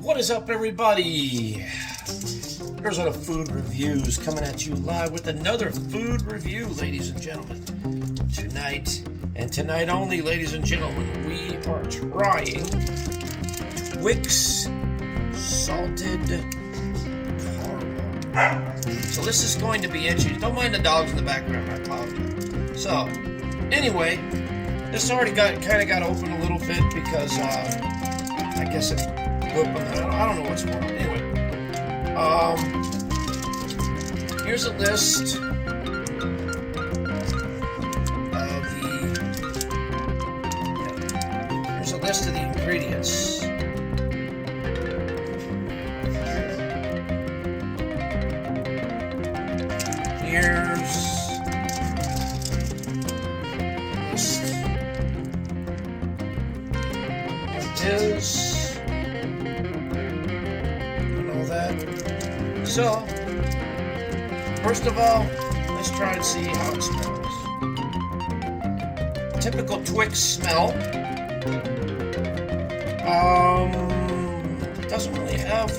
What is up, everybody? Here's our food reviews coming at you live with another food review, ladies and gentlemen. Tonight only, ladies and gentlemen, we are trying Twix salted caramel. So this is going to be interesting. Don't mind the dogs in the background, I apologize. So, anyway, this already kind of got open a little bit because I guess it's open. I don't know what's going on. Anyway, here's a list of the ingredients. Here's list. It is. And all that. So, first of all, let's try and see how it smells. Typical Twix smell. Doesn't really have.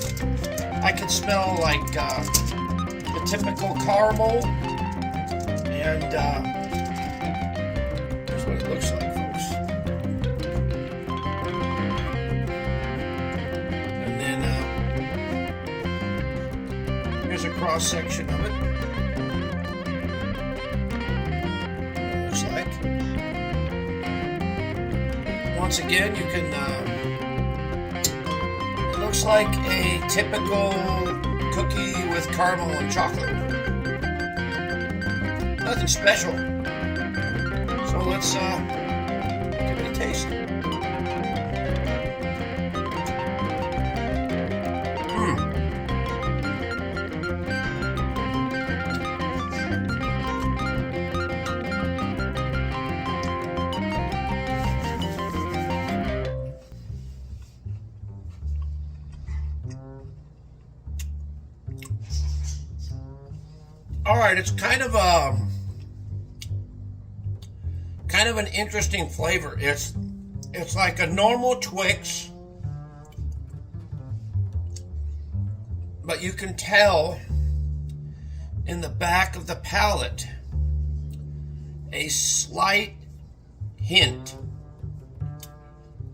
I can smell like the typical caramel, and here's what it looks like, folks. And then here's a cross section of it. Looks like. Once again, you can. Looks like a typical cookie with caramel and chocolate. Nothing special. So let's give it a taste. All right, it's kind of an interesting flavor. It's like a normal Twix, but you can tell in the back of the palate a slight hint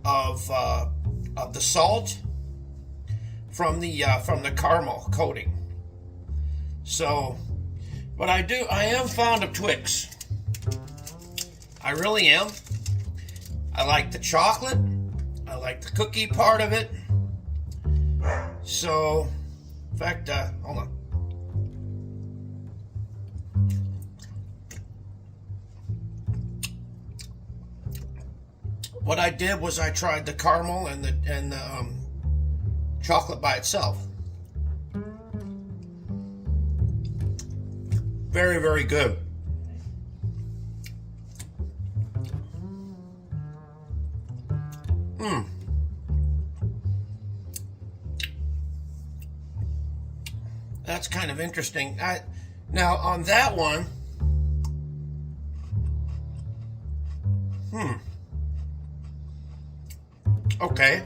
of the salt from the caramel coating. So. But I am fond of Twix. I really am. I like the chocolate. I like the cookie part of it. So, in fact, hold on. What I did was I tried the caramel and the chocolate by itself. Very, very good. That's kind of interesting. Now on that one, okay.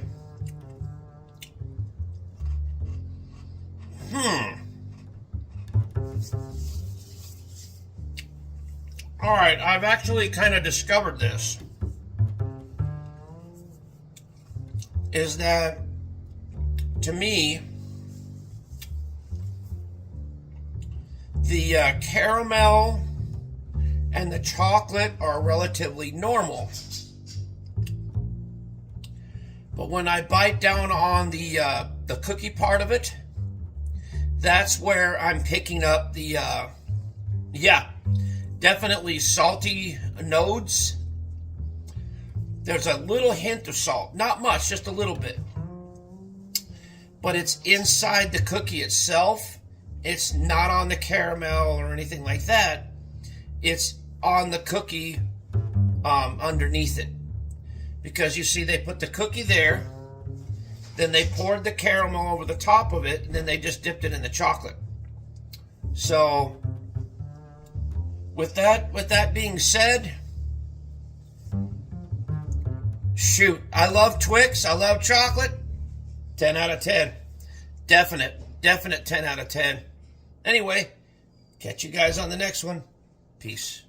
All right, I've actually kind of discovered this. Is that, to me, the caramel and the chocolate are relatively normal. But when I bite down on the cookie part of it, that's where I'm picking up the, definitely salty notes. There's a little hint of salt. Not much, just a little bit. But it's inside the cookie itself. It's not on the caramel or anything like that. It's on the cookie underneath it. Because you see, they put the cookie there, then they poured the caramel over the top of it, and then they just dipped it in the chocolate. So, with that being said, shoot, I love Twix, I love chocolate, 10 out of 10. Definite 10 out of 10. Anyway, catch you guys on the next one. Peace.